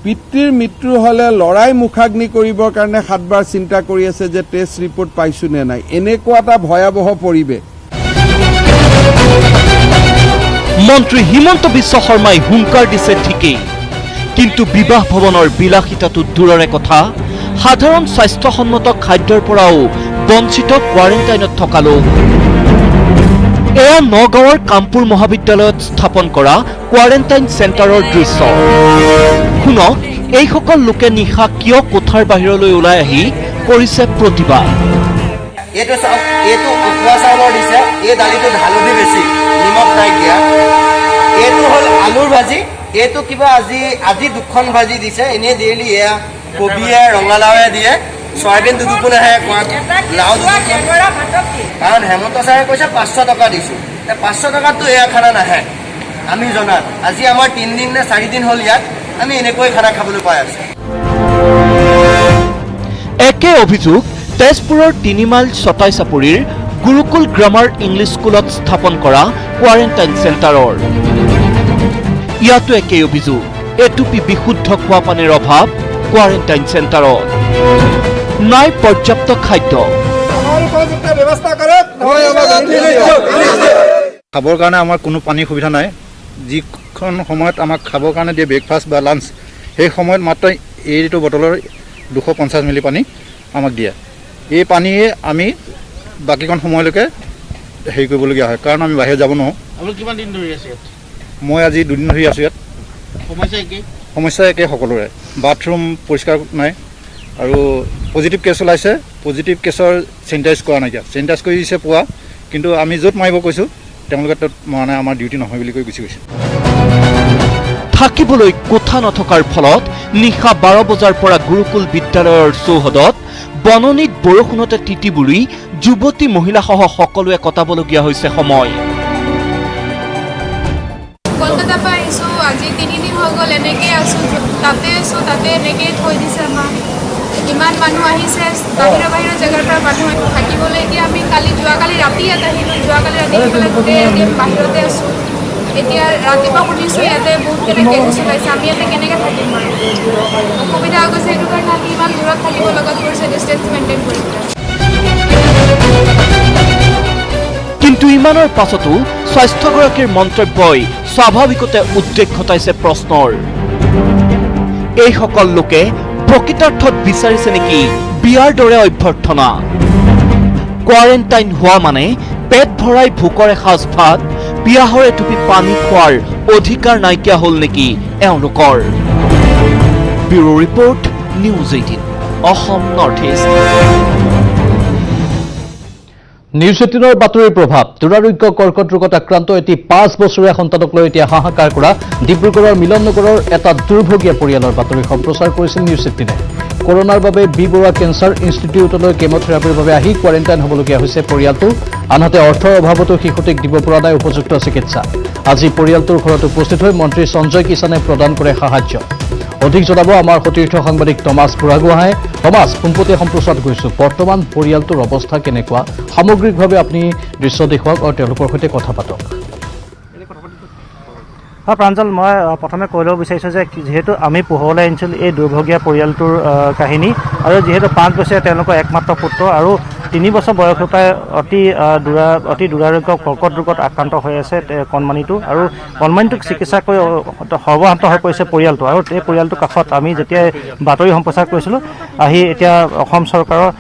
পিতৃৰ মৃত্যু হ'লে ল'ৰাই মুখাগ্নি কৰিবৰ কাৰণে 7 বাৰ চিন্তা কৰি আছে যে টেষ্ট ৰিপৰ্ট পাইছোঁ নে নাই। এনেকুৱা এটা ভয়াৱহ পৰিৱেশ। মন্ত্ৰী হিমন্ত বিশ্ব শৰ্মাই হুংকাৰ দিছে ঠিকেই, কিন্তু বিবাহ ভৱনৰ বিলাসিতাটো দূৰৰে কথা, সাধাৰণ স্বাস্থ্যসন্মত খাদ্যৰ পৰাও বঞ্চিত কোৱাৰেণ্টাইনত থকা লোক। এয়া নগাঁৱৰ কামপুৰ মহাবিদ্যালয়ত স্থাপন কৰা কোৱাৰেণ্টাইন চেণ্টাৰৰ দৃশ্য। শুনক, এইসকল লোকে নিশা কিয় কোঠাৰ বাহিৰলৈ ওলাই আহি কৰিছে প্ৰতিবাদ। এইটো উখোৱা চাউলৰ দিছে, এই দালিটোত হালধি বেছি, নিমখ নাই দিয়া। এইটো হ'ল আলুৰ ভাজি, এইটো কিবা আজি 2খন ভাজি দিছে। এনেই ডেইলি এয়া কবিয়ে ৰঙালাওৱে দিয়ে, চয়াবিন 2 দুপোন আহে, লাও 2 দুপোন। কাৰণ হেমন্ত ছাৰে কৈছে 500 টকা দিছোঁ, 500 টকাততো এয়া খানা নাহে। আমি জনাত আজি আমাৰ 3 দিন নে 4 দিন হ'ল ইয়াত আমি এনেকৈ খানা খাবলৈ পাই আছোঁ। একে অভিযোগ তেজপুৰৰ 3 মাইল ছটাই চাপৰিৰ গুৰুকুল গ্ৰামাৰ ইংলিছ স্কুলত স্থাপন কৰা কোৱাৰেণ্টাইন চেণ্টাৰৰ। ইয়াতো একেই অভিযোগ, এটুপি বিশুদ্ধ খোৱা পানীৰ অভাৱ কোৱাৰেণ্টাইন চেণ্টাৰত। নাই পৰ্যাপ্ত খাদ্য। খাবৰ কাৰণে আমাৰ কোনো পানীৰ সুবিধা নাই। যিখন সময়ত আমাক খাবৰ কাৰণে দিয়ে ব্ৰেকফাষ্ট বা লাঞ্চ, সেই সময়ত মাত্ৰ এইটো বটলৰ 250 মিলি পানী আমাক দিয়ে। এই পানীয়ে আমি বাকীখন সময়লৈকে হেৰি কৰিবলগীয়া হয়, কাৰণ আমি বাহিৰত যাব নোৱাৰোঁ। আপুনি কিমান দিন ধৰি আছে ইয়াত? মই আজি 2 দিন ধৰি আছোঁ ইয়াত। সমস্যা একে সকলোৰে। বাথৰুম পৰিষ্কাৰ নাই, আৰু পজিটিভ কেছ ওলাইছে। পজিটিভ কেছৰ চেনিটাইজ কৰা নাইকিয়া, চেনিটাইজ কৰি দিছে পুৱা, কিন্তু আমি য'ত মাৰিব কৈছোঁ তেওঁলোকে তাত মানে আমাৰ ডিউটি নহয় বুলি কৈ গুচি গৈছে। থাকিবলৈ কোঠা নথকাৰ ফলত নিশা 12 বজাৰ পৰা গুৰুকুল বিদ্যালয়ৰ চৌহদত বননিত বৰষুণতে তিতিবুৰি যুৱতী মহিলাসহ সকলোৱে কটাবলগীয়া হৈছে সময়। কলকাতাৰ পৰা আহিছোঁ, আজি 3 দিন হৈ গ'ল এনেকৈ আছোঁ, তাতে এনেকৈ থৈ দিছে আমাক। ইমান মানুহ আহিছে, বাহিৰৰ জেগাৰ পৰা মানুহ থাকিবলৈ। এতিয়া আমি যোৱাকালি ৰাতি ইয়াত আহিলোঁ, যোৱাকালি ৰাতি আহি পেলাই গোটেই বাহিৰতে আছোঁ। এতিয়া ৰাতিপুৱা শুনিছোঁ ইয়াতে বহুতখিনি কেছ ওলাইছে, আমি ইয়াতে কেনেকৈ থাকিম বাৰু। অসুবিধা হৈ গৈছে, সেইটো কাৰণে আমি ইমান দূৰত থাকিব লগত পৰিছে, ডিষ্টেঞ্চ মেইনটেইন কৰি পেলাই। কিন্তু ইমানৰ পাছতো স্বাস্থ্যগৰাকীৰ মন্তব্যই স্বাভাৱিকতে উদ্বেগ ঘটাইছে প্ৰশ্নৰ। এইসকল লোকে প্ৰকৃতাৰ্থত বিচাৰিছে নেকি বিয়াৰ দৰে অভ্যৰ্থনা? কোৱাৰেণ্টাইন হোৱা মানে পেট ভৰাই ভোকৰ এসাঁজ ভাত, পিয়াহৰ এটুপি পানী খোৱাৰ অধিকাৰ নাইকিয়া হ'ল নেকি এওঁলোকৰ? Bureau report, news 18 Assam north east. News 18ৰ বাতৰিৰ প্ৰভাৱ। দুৰাৰোগ্য কৰ্কট ৰোগত আক্ৰান্ত এটি 5 বছৰীয়া সন্তানক লৈ এতিয়া হাহাকাৰ কৰা ডিব্ৰুগড়ৰ মিলন নগৰৰ এটা দুৰ্ভগীয়া পৰিয়ালৰ বাতৰি সম্প্ৰচাৰ কৰিছিল নিউজ 18। কৰোনাৰ বাবে বি বৰুৱা কেঞ্চাৰ ইনষ্টিটিউটলৈ কেমোথেৰাপিৰ বাবে আহি কোৱাৰেণ্টাইন হ'বলগীয়া হৈছে পৰিয়ালটো। আনহাতে অৰ্থৰ অভাৱতো শিশুটিক দিব পৰা নাই উপযুক্ত চিকিৎসা। আজি পৰিয়ালটোৰ ঘৰত উপস্থিত হৈ মন্ত্ৰী সঞ্জয় কিষাণে প্ৰদান কৰে সাহায্য। অধিক জনাব আমাৰ সতীৰ্থ সাংবাদিক টমাছ বুঢ়াগোহাঁয়ে। টমাছ, পোনপটীয়া সম্প্ৰচাৰত গৈছোঁ, বৰ্তমান পৰিয়ালটোৰ অৱস্থা কেনেকুৱা? সামগ্ৰিকভাৱে আপুনি দৃশ্য দেখুৱাওক আৰু তেওঁলোকৰ সৈতে কথা পাতক। হয় প্ৰাঞ্জল, মই প্ৰথমে কৈ ল'ব বিচাৰিছোঁ যে যিহেতু আমি পোহৰলৈ আনিছিলোঁ এই দুৰ্ভগীয়া পৰিয়ালটোৰ কাহিনী, আৰু যিহেতু 5 বছৰীয়া তেওঁলোকৰ একমাত্ৰ পুত্ৰ আৰু 3 বছৰ বয়সৰ পৰাই অতি দুৰাৰোগ্য কৰ্কট ৰোগত আক্ৰান্ত হৈ আছে কণমানিটো, আৰু কণমানিটোক চিকিৎসা কৰি সৰ্বশান্ত হৈ পৰিছে পৰিয়ালটো। আৰু এই পৰিয়ালটোৰ কাষত আমি যেতিয়া বাতৰি সম্প্ৰচাৰ কৰিছিলোঁ, আহি এতিয়া অসম চৰকাৰৰ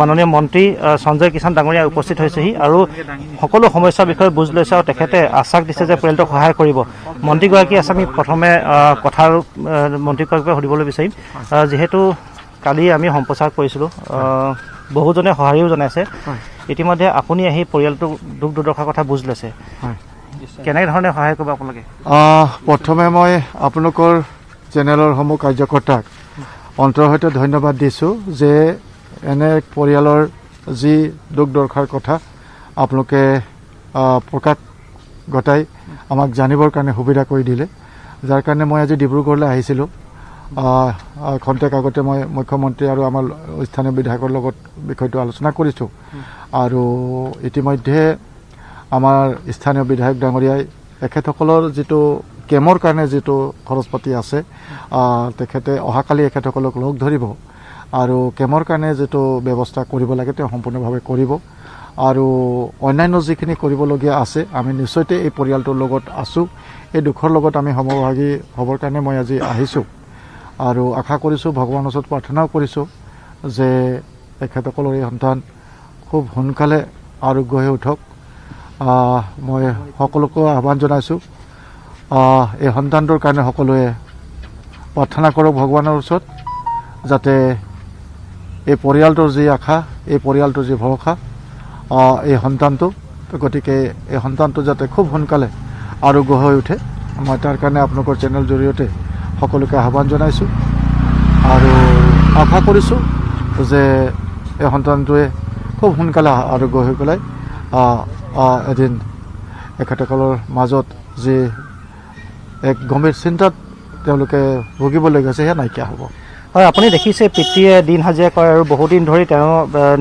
মাননীয় মন্ত্ৰী সঞ্জয় কিষাণ ডাঙৰীয়া উপস্থিত হৈছেহি আৰু সকলো সমস্যাৰ বিষয়ে বুজ লৈছে, আৰু তেখেতে আশ্বাস দিছে যে পৰিয়ালটোক সহায় কৰিব। মন্ত্ৰীগৰাকী আছে, আমি প্ৰথমে কথা মন্ত্ৰীগৰাকীক সুধিবলৈ বিচাৰিম। যিহেতু কালি আমি সম্প্ৰচাৰ কৰিছিলোঁ, বহুজনে সঁহাৰিও জনাইছে। ইতিমধ্যে আপুনি আহি পৰিয়ালটোক দুখ দুৰ্দশাৰ কথা বুজ লৈছে কেনেধৰণে সহায় কৰিব আপোনালোকে প্ৰথমে মই আপোনালোকৰ চেনেলৰ সমূহ কাৰ্যকৰ্তাক অন্তৰৰ সৈতে ধন্যবাদ দিছোঁ যে এনে পৰিয়ালৰ যি দুখ দৰ্শাৰ কথা আপোনালোকে প্ৰকাশ ঘটাই আমাক জানিবৰ কাৰণে সুবিধা কৰি দিলে যাৰ কাৰণে মই আজি ডিব্ৰুগড়লৈ আহিছিলোঁ খন্তেক আগতে মই মুখ্যমন্ত্ৰী আৰু আমাৰ স্থানীয় বিধায়কৰ লগত বিষয়টো আলোচনা কৰিছোঁ আৰু ইতিমধ্যে আমাৰ স্থানীয় বিধায়ক ডাঙৰীয়াই এখেতসকলৰ যিটো কেমৰ কাৰণে যিটো খৰচ পাতি আছে তেখেতে অহাকালি এখেতসকলক লগ ধৰিব আৰু কেমৰ কাৰণে যিটো ব্যৱস্থা কৰিব লাগে তেওঁ সম্পূৰ্ণভাৱে কৰিব আৰু অন্যান্য যিখিনি কৰিবলগীয়া আছে আমি নিশ্চয়তে এই পৰিয়ালটোৰ লগত আছোঁ এই দুখৰ লগত আমি সমভাগী হ'বৰ কাৰণে মই আজি আহিছোঁ আৰু আশা কৰিছোঁ ভগৱানৰ ওচৰত প্ৰাৰ্থনাও কৰিছোঁ যে এখেতসকলৰ এই সন্তান খুব সোনকালে আৰোগ্য হৈ উঠক মই সকলোকে আহ্বান জনাইছোঁ এই সন্তানটোৰ কাৰণে সকলোৱে প্ৰাৰ্থনা কৰক ভগৱানৰ ওচৰত যাতে এই পৰিয়ালটোৰ যি আশা এই পৰিয়ালটোৰ যি ভৰসা এই সন্তানটো গতিকে এই সন্তানটো যাতে খুব সোনকালে আৰোগ্য হৈ উঠে মই তাৰ কাৰণে আপোনালোকৰ চেনেল জৰিয়তে সকলোকে আহ্বান জনাইছোঁ আৰু আশা কৰিছোঁ যে এই সন্তানটোৱে খুব সোনকালে আৰোগ্য হৈ পেলাই এদিন এখেতসকলৰ মাজত যি এক গম্ভীৰ চিন্তাত তেওঁলোকে ভুগিবলগীয়া আছে সেয়া নাইকিয়া হ'ব হয় আপুনি দেখিছে পিতৃয়ে দিন হাজিৰা কৰে আৰু বহুদিন ধৰি তেওঁ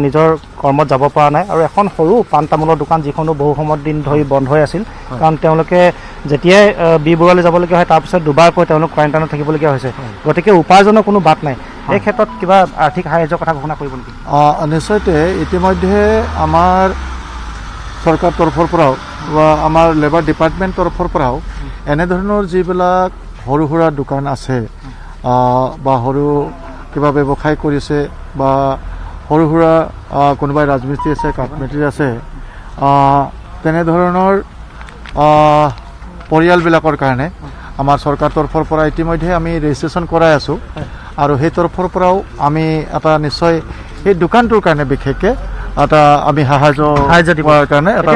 নিজৰ কৰ্মত যাব পৰা নাই আৰু এখন সৰু পাণ তামোলৰ দোকান যিখনো বহু সময় দিন ধৰি বন্ধ হৈ আছিল কাৰণ তেওঁলোকে যেতিয়াই বিবৰুৱালৈ যাবলগীয়া হয় তাৰপিছত দুবাৰকৈ তেওঁলোক কোৱাৰেণ্টাইনত থাকিবলগীয়া হৈছে গতিকে উপাৰ্জনৰ কোনো বাট নাই এই ক্ষেত্ৰত কিবা আৰ্থিক সাহায্যৰ কথা ঘোষণা কৰিব নেকি নিশ্চয়তে ইতিমধ্যে আমাৰ চৰকাৰ তৰফৰ পৰাও বা আমাৰ লেবাৰ ডিপাৰ্টমেণ্ট তৰফৰ পৰাও এনেধৰণৰ যিবিলাক সৰু সুৰা দোকান আছে বা সৰু কিবা ব্যৱসায় কৰিছে বা সৰু সুৰা কোনোবাই ৰাজমিস্ত্ৰী আছে কাঠমিস্ত্ৰী আছে তেনেধৰণৰ পৰিয়ালবিলাকৰ কাৰণে আমাৰ চৰকাৰ তৰফৰ পৰা ইতিমধ্যে আমি ৰেজিষ্ট্ৰেশ্যন কৰাই আছোঁ আৰু সেই তৰফৰ পৰাও আমি এটা নিশ্চয় সেই দোকানটোৰ কাৰণে বিশেষকৈ এটা আমি সাহায্য দিবৰ কাৰণে এটা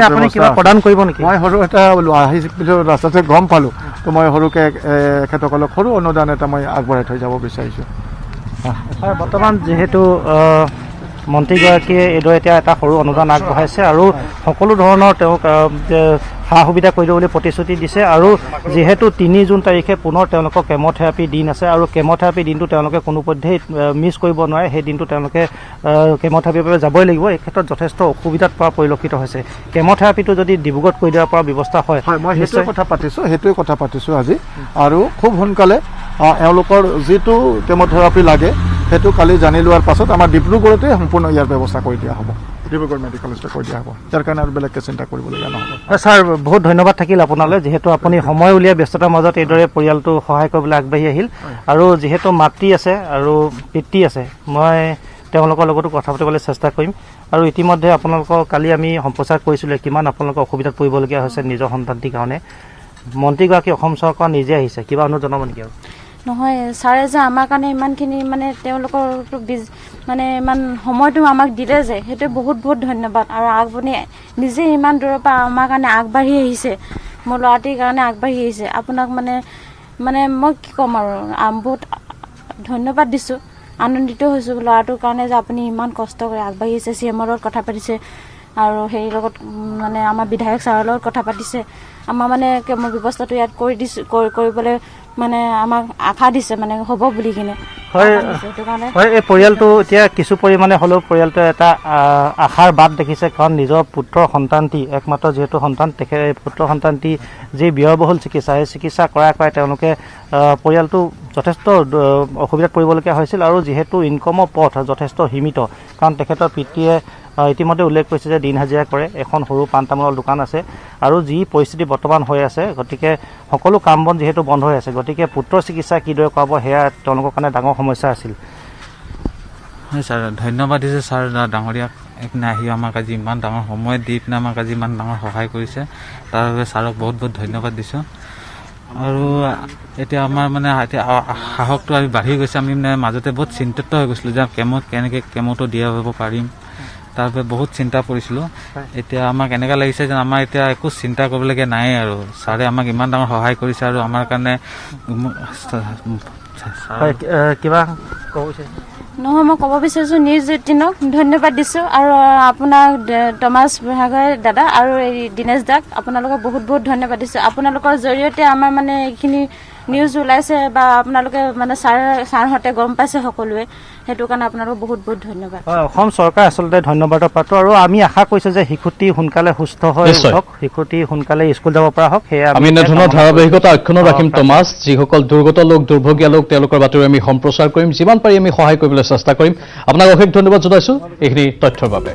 প্ৰদান কৰিব নেকি মই সৰু এটা আহিছিলোঁ ৰাস্তাতে গম পালোঁ তো মই সৰুকৈ এখেতসকলক সৰু অনুদান এটা মই আগবঢ়াই থৈ যাব বিচাৰিছোঁ হয় বৰ্তমান যিহেতু মন্ত্ৰীগৰাকীয়ে এইদৰে এতিয়া এটা সৰু অনুদান আগবঢ়াইছে আৰু সকলো ধৰণৰ তেওঁক সা সুবিধা কৰি দিব বুলি প্ৰতিশ্ৰুতি দিছে আৰু যিহেতু 3 জুন তাৰিখে পুনৰ তেওঁলোকৰ কেম'থেৰাপি দিন আছে আৰু কেম'থেৰাপি দিনটো তেওঁলোকে কোনোপধ্যেই মিছ কৰিব নোৱাৰে সেই দিনটো তেওঁলোকে কেম'থেৰাপিৰ বাবে যাবই লাগিব এই ক্ষেত্ৰত যথেষ্ট অসুবিধাত পৰা পৰিলক্ষিত হৈছে কেম'থেৰাপিটো যদি ডিব্ৰুগড়ত কৰি দিব পৰা ব্যৱস্থা হয় মই সেইটোৱে কথা পাতিছোঁ আজি আৰু খুব সোনকালে এওঁলোকৰ যিটো কেম'থেৰাপি লাগে সেইটো কালি জানি লোৱাৰ পাছত আমাৰ ডিব্ৰুগড়তে সম্পূৰ্ণ ইয়াৰ ব্যৱস্থা কৰি দিয়া হ'ব ডিব্ৰুগড় মেডিকেল কলেজতে কৰি দিয়া হ'ব তাৰ কাৰণে আৰু বেলেগকৈ চিন্তা কৰিবলগীয়া নহ'ব ছাৰ বহুত ধন্যবাদ থাকিল আপোনালৈ যিহেতু আপুনি সময় উলিয়াই ব্যস্ততাৰ মাজত এইদৰে পৰিয়ালটো সহায় কৰিবলৈ আগবাঢ়ি আহিল আৰু যিহেতু মাতৃ আছে আৰু পিতৃ আছে মই তেওঁলোকৰ লগতো কথা পাতিবলৈ চেষ্টা কৰিম আৰু ইতিমধ্যে আপোনালোকক কালি আমি সম্প্ৰচাৰ কৰিছিলোঁ কিমান আপোনালোকৰ অসুবিধাত পৰিবলগীয়া হৈছে নিজৰ সন্তানটিৰ কাৰণে মন্ত্ৰীগৰাকী অসম চৰকাৰ নিজে আহিছে কিবা অনুৰোধ জনাব নেকি আৰু নহয় ছাৰে যে আমাৰ কাৰণে ইমানখিনি মানে তেওঁলোকৰ মানে ইমান সময়টো আমাক দিলে যে সেইটো বহুত বহুত ধন্যবাদ আৰু আপুনি নিজে ইমান দূৰৰ পৰা আমাৰ কাৰণে আগবাঢ়ি আহিছে মোৰ ল'ৰাটিৰ কাৰণে আগবাঢ়ি আহিছে আপোনাক মানে মই কি ক'ম আৰু বহুত ধন্যবাদ দিছোঁ আনন্দিত হৈছোঁ ল'ৰাটোৰ কাৰণে যে আপুনি ইমান কষ্ট কৰি আগবাঢ়ি আহিছে CMৰ লগত কথা পাতিছে আৰু হেৰিৰ লগত মানে আমাৰ বিধায়ক ছাৰৰ লগত কথা পাতিছে আমাৰ মানে কেমৰ ব্যৱস্থাটো ইয়াত কৰি দিছোঁ কৰিবলৈ মানে আমাক আশা দিছে মানে হ'ব বুলি কিনে হয় এই পৰিয়ালটো এতিয়া কিছু পৰিমাণে হ'লেও পৰিয়ালটোৱে এটা আশাৰ বাট দেখিছে কাৰণ নিজৰ পুত্ৰৰ সন্তানটি একমাত্ৰ যিহেতু সন্তান তেখেত পুত্ৰ সন্তানটি যি ব্যয়বহুল চিকিৎসা সেই চিকিৎসা কৰাই তেওঁলোকে পৰিয়ালটো যথেষ্ট অসুবিধাত পৰিবলগীয়া হৈছিল আৰু যিহেতু ইনকমৰ পথ যথেষ্ট সীমিত কাৰণ তেখেতৰ পিতৃয়ে ইতিমধ্যে উল্লেখ কৰিছে যে দিন হাজিৰা কৰে এখন সৰু পাণ তামোলৰ দোকান আছে আৰু যি পৰিস্থিতি বৰ্তমান হৈ আছে গতিকে সকলো কাম বন যিহেতু বন্ধ হৈ আছে গতিকে পুত্ৰৰ চিকিৎসা কিদৰে কৰাব সেয়া তেওঁলোকৰ কাৰণে ডাঙৰ সমস্যা আছিল হয় ছাৰ ধন্যবাদ দিছে ছাৰ ডাঙৰীয়াক এইপিনে আহি আমাক আজি ইমান ডাঙৰ সময় দি পিনে আমাক আজি ইমান ডাঙৰ সহায় কৰিছে তাৰ বাবে ছাৰক বহুত বহুত ধন্যবাদ দিছোঁ আৰু এতিয়া আমাৰ মানে এতিয়া সাহসটো আমি বাঢ়ি গৈছে আমি মানে মাজতে বহুত চিন্তিত হৈ গৈছিলোঁ যে কেনেকৈ কেমোটো দিয়াব পাৰিম তাৰ বাবে বহুত চিন্তা কৰিছিলোঁ এতিয়া আমাক এনেকুৱা লাগিছে যে আমাৰ এতিয়া একো চিন্তা কৰিবলগীয়া নাই আৰু ছাৰে আমাক ইমান ডাঙৰ সহায় কৰিছে আৰু আমাৰ কাৰণে কিবা ক'ব বিচাৰিছে নহয় মই ক'ব বিচাৰিছোঁ নিউজ 18ক ধন্যবাদ দিছোঁ আৰু আপোনাক টমাছ বুঢ়াগোহাঁই দাদা আৰু এই দীনেশ দাক আপোনালোকক বহুত বহুত ধন্যবাদ দিছোঁ আপোনালোকৰ জৰিয়তে আমাৰ মানে এইখিনি নিউজ ওলাইছে বা আপোনালোকে মানে ছাৰহঁতে গম পাইছে সকলোৱে সেইটো কাৰণে আপোনালোকক বহুত বহুত ধন্যবাদ হয় অসম চৰকাৰ আচলতে ধন্যবাদৰ পাত্ৰ আৰু আমি আশা কৰিছোঁ যে শিশুটি সোনকালে সুস্থ হৈ উঠক শিশুটি সোনকালে স্কুল যাব পৰা হওক সেয়া আমি এনেধৰণৰ ধাৰাবাহিকতা অক্ষুণ্ণ ৰাখিম টমাছ যিসকল দুৰ্গত লোক দুৰ্ভগীয়া লোক তেওঁলোকৰ বাতৰি আমি সম্প্ৰচাৰ কৰিম যিমান পাৰি আমি সহায় কৰিবলৈ চেষ্টা কৰিম আপোনাক অশেষ ধন্যবাদ জনাইছোঁ এইখিনি তথ্যৰ বাবে